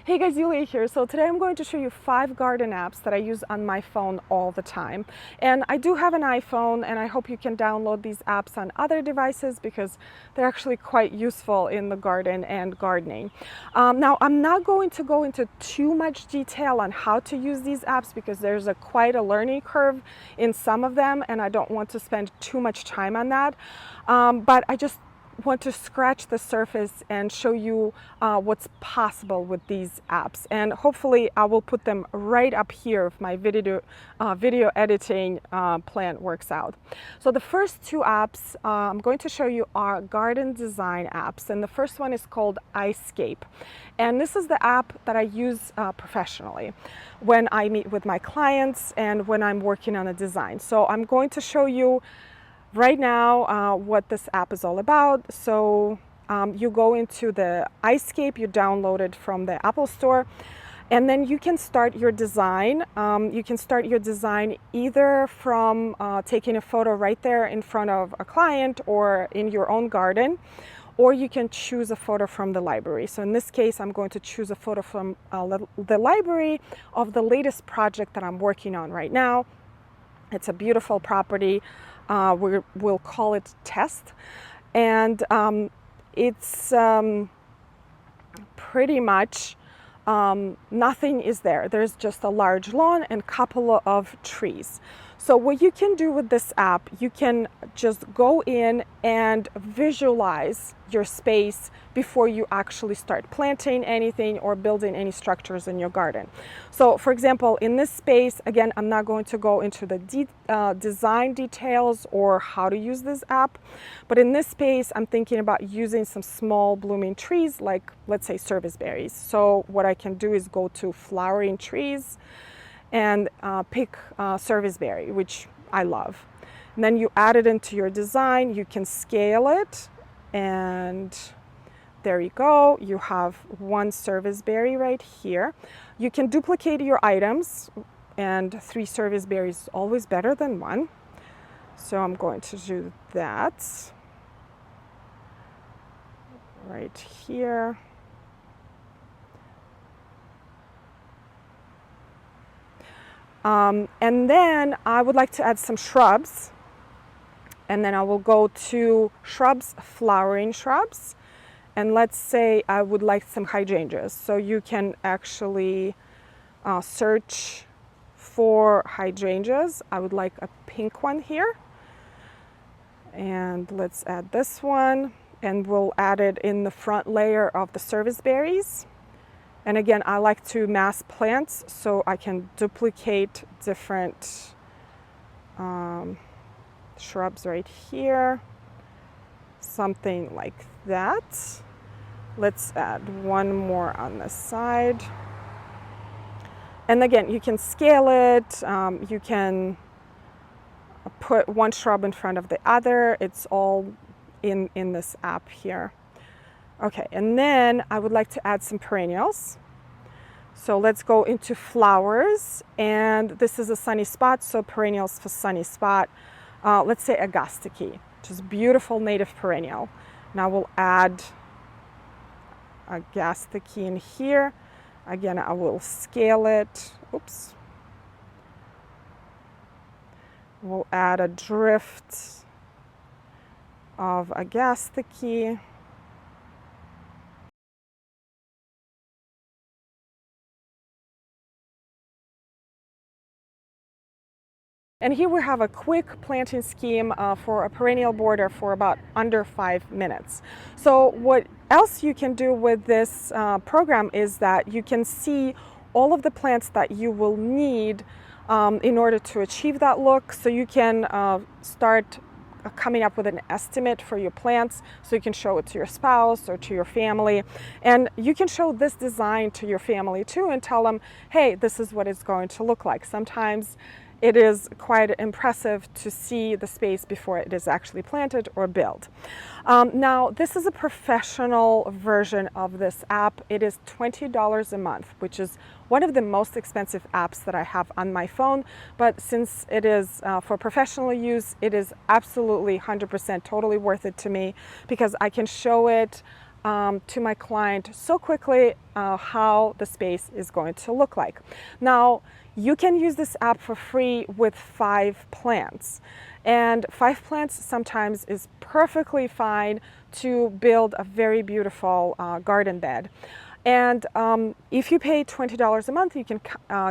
Hey guys, Yuliya here. So today I'm going to show you 5 garden apps that I use on my phone all the time. And I do have an iPhone, and I hope you can download these apps on other devices because they're actually quite useful in the garden and gardening. Now, I'm not going to go into too much detail on how to use these apps because there's quite a learning curve in some of them, and I don't want to spend too much time on that. But I just want to scratch the surface and show you what's possible with these apps, and hopefully I will put them right up here if my video editing plan works out. So the first 2 apps I'm going to show you are garden design apps, and the first one is called iScape, and this is the app that I use professionally when I meet with my clients and when I'm working on a design. So I'm going to show you right now what this app is all about. So you go into the iScape, you download it from the Apple Store, and then you can start your design. You can start your design either from taking a photo right there in front of a client or in your own garden, or you can choose a photo from the library. So in this case, I'm going to choose a photo from the library of the latest project that I'm working on right now. It's a beautiful property. We'll call it Test, and it's pretty much nothing is there. There's just a large lawn and a couple of trees. So what you can do with this app, you can just go in and visualize your space before you actually start planting anything or building any structures in your garden. So for example, in this space, again, I'm not going to go into the design details or how to use this app, but in this space, I'm thinking about using some small blooming trees, like let's say service berries. So what I can do is go to flowering trees and pick serviceberry, which I love. And then you add it into your design, you can scale it, and there you go. You have 1 serviceberry right here. You can duplicate your items, and 3 serviceberries is always better than 1. So I'm going to do that right here. And then I would like to add some shrubs, and then I will go to shrubs, flowering shrubs, and let's say I would like some hydrangeas. So you can actually search for hydrangeas. I would like a pink one here, and let's add this one, and we'll add it in the front layer of the service berries. And again, I like to mass plants, so I can duplicate different shrubs right here, something like that. Let's add 1 more on this side. And again, you can scale it, you can put 1 shrub in front of the other. It's all in this app here. Okay, and then I would like to add some perennials. So let's go into flowers, and this is a sunny spot, so perennials for sunny spot. Let's say Agastiki, which is a beautiful native perennial. Now we'll add Agastiki in here. Again, I will scale it. Oops. We'll add a drift of Agastiki. And here we have a quick planting scheme for a perennial border for about under 5 minutes. So what else you can do with this program is that you can see all of the plants that you will need in order to achieve that look. So you can start coming up with an estimate for your plants, so you can show it to your spouse or to your family, and you can show this design to your family too and tell them, hey, this is what it's going to look like. Sometimes it is quite impressive to see the space before it is actually planted or built. Now, this is a professional version of this app. It is $20 a month, which is one of the most expensive apps that I have on my phone. But since it is for professional use, it is absolutely 100% totally worth it to me because I can show it to my client so quickly how the space is going to look like. Now, you can use this app for free with 5 plants. And 5 plants sometimes is perfectly fine to build a very beautiful garden bed. And if you pay $20 a month, you can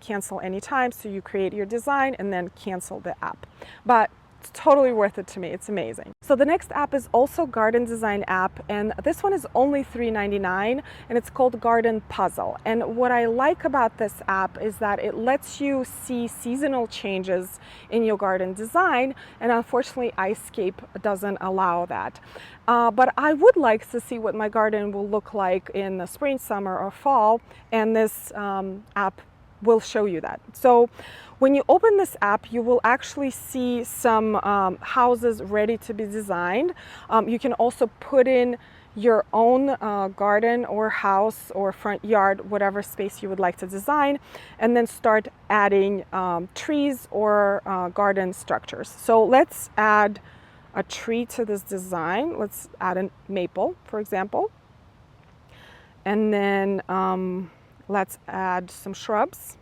cancel anytime. So you create your design and then cancel the app. But it's totally worth it to me. It's amazing. So the next app is also garden design app, and this one is only $3.99, and it's called Garden Puzzle. And what I like about this app is that it lets you see seasonal changes in your garden design, and unfortunately iScape doesn't allow that. But I would like to see what my garden will look like in the spring, summer, or fall, and this app will show you that. So when you open this app, you will actually see some houses ready to be designed. You can also put in your own garden or house or front yard, whatever space you would like to design, and then start adding trees or garden structures. So let's add a tree to this design. Let's add a maple, for example. And then let's add some shrubs.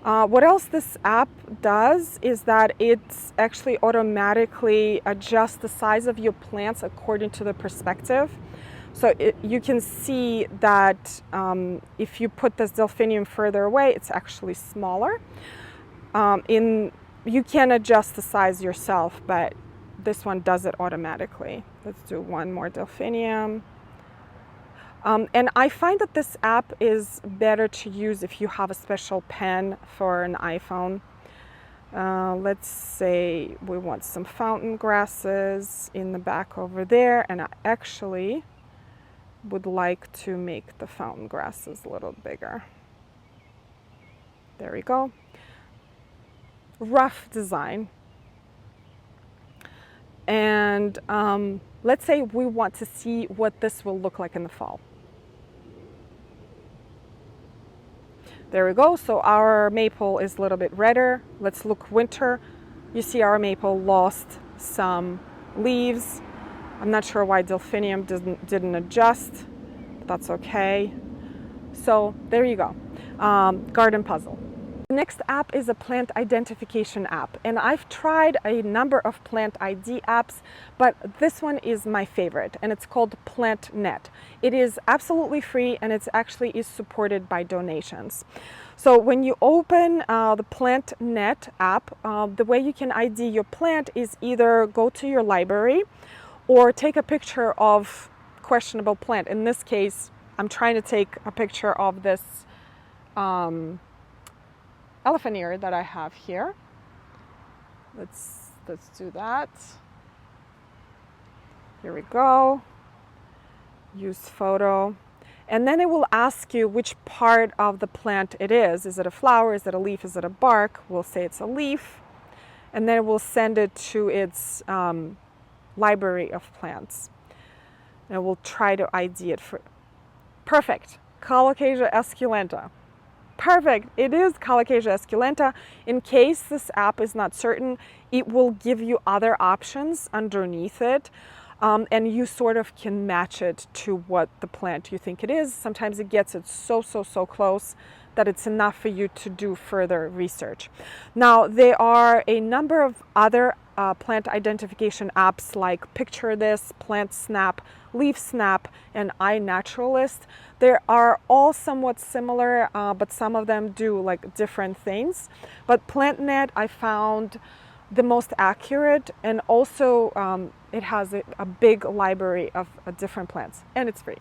What else this app does is that it actually automatically adjusts the size of your plants according to the perspective. So you can see that if you put this delphinium further away, it's actually smaller. You can adjust the size yourself, but this one does it automatically. Let's do one more delphinium. And I find that this app is better to use if you have a special pen for an iPhone. Let's say we want some fountain grasses in the back over there, and I actually would like to make the fountain grasses a little bigger. There we go. Rough design. And let's say we want to see what this will look like in the fall. There we go. So our maple is a little bit redder. Let's look winter. You see our maple lost some leaves. I'm not sure why delphinium didn't adjust, but that's okay. So there you go. Garden Puzzle. The next app is a plant identification app, and I've tried a number of plant ID apps, but this one is my favorite, and it's called PlantNet. It is absolutely free, and it actually is supported by donations. So when you open the PlantNet app, the way you can ID your plant is either go to your library or take a picture of questionable plant. In this case, I'm trying to take a picture of this elephant ear that I have here. Let's do that. Here we go. Use photo. And then it will ask you which part of the plant it is. Is it a flower? Is it a leaf? Is it a bark? We'll say it's a leaf. And then it will send it to its library of plants. And we'll try to ID it for. Perfect. Colocasia esculenta. Perfect. It is Colocasia esculenta. In case this app is not certain, it will give you other options underneath it, and you sort of can match it to what the plant you think it is. Sometimes it gets it so close that it's enough for you to do further research. Now, there are a number of other plant identification apps like PictureThis, PlantSnap, LeafSnap, and iNaturalist. They are all somewhat similar, but some of them do like different things. But PlantNet I found the most accurate, and also it has a big library of different plants, and it's free.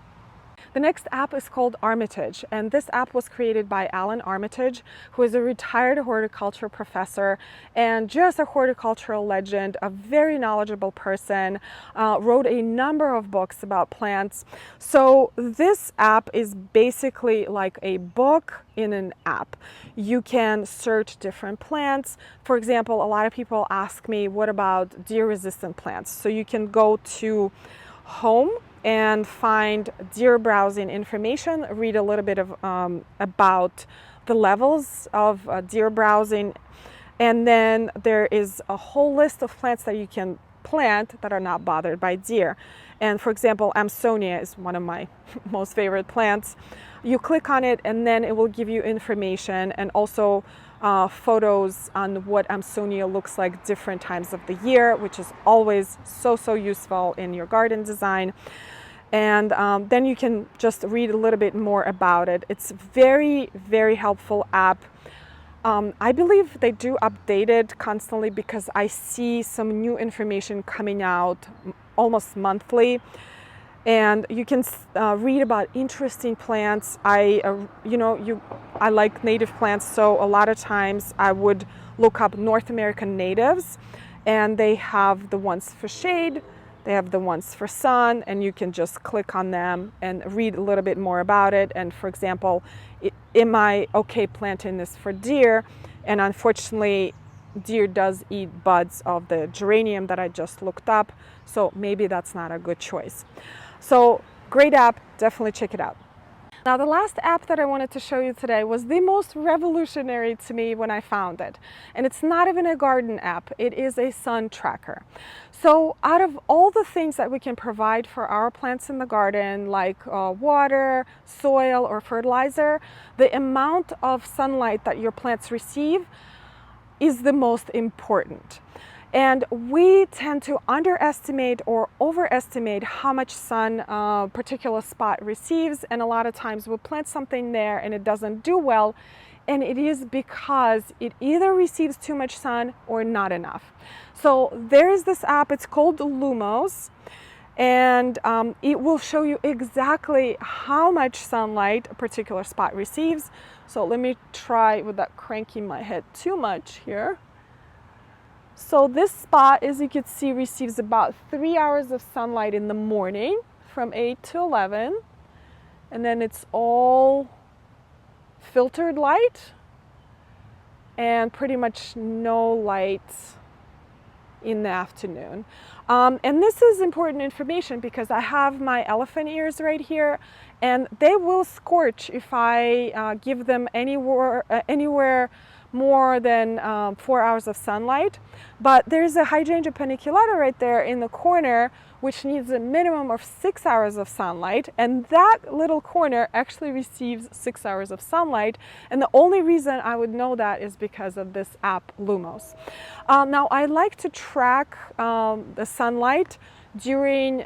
The next app is called Armitage, and this app was created by Alan Armitage, who is a retired horticulture professor and just a horticultural legend, a very knowledgeable person, wrote a number of books about plants. So this app is basically like a book in an app. You can search different plants. For example, a lot of people ask me, what about deer-resistant plants? So you can go to Home and find deer browsing information, read a little bit of about the levels of deer browsing, And then there is a whole list of plants that you can plant that are not bothered by deer. And for example, Amsonia is one of my most favorite plants. You click on it and then it will give you information and also photos on what Amsonia looks like different times of the year, which is always so useful in your garden design. And then you can just read a little bit more about it. It's very helpful app. I believe they do update it constantly because I see some new information coming out almost monthly. And you can read about interesting plants. I like native plants, so a lot of times I would look up North American natives, and they have the ones for shade, they have the ones for sun, and you can just click on them and read a little bit more about it. And for example, am I okay planting this for deer? And unfortunately, deer does eat buds of the geranium that I just looked up, so maybe that's not a good choice. So great app, definitely check it out. Now the last app that I wanted to show you today was the most revolutionary to me when I found it. And it's not even a garden app, it is a sun tracker. So out of all the things that we can provide for our plants in the garden, like water, soil, or fertilizer, the amount of sunlight that your plants receive is the most important. And we tend to underestimate or overestimate how much sun a particular spot receives, and a lot of times we'll plant something there and it doesn't do well, and it is because it either receives too much sun or not enough. So there is this app, it's called Lumos, and it will show you exactly how much sunlight a particular spot receives. So let me try without cranking my head too much here. So this spot, as you can see, receives about 3 hours of sunlight in the morning from 8 to 11. And then it's all filtered light and pretty much no light in the afternoon. And this is important information because I have my elephant ears right here, and they will scorch if I give them anywhere more than 4 hours of sunlight. But there's a hydrangea paniculata right there in the corner, which needs a minimum of 6 hours of sunlight, and that little corner actually receives 6 hours of sunlight. And the only reason I would know that is because of this app Lumos. Now I like to track the sunlight during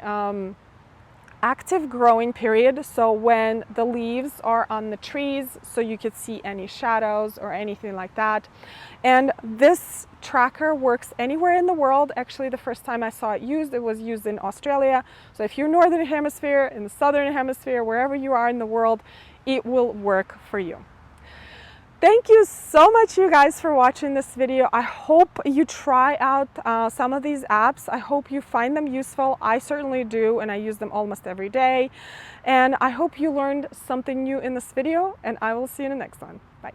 active growing period, so when the leaves are on the trees, so you could see any shadows or anything like that. And this tracker works anywhere in the world. Actually, the first time I saw it was used in Australia. So if you're northern hemisphere, in the southern hemisphere, wherever you are in the world, it will work for you. Thank you so much, you guys, for watching this video. I hope you try out some of these apps. I hope you find them useful. I certainly do, and I use them almost every day. And I hope you learned something new in this video, and I will see you in the next one. Bye.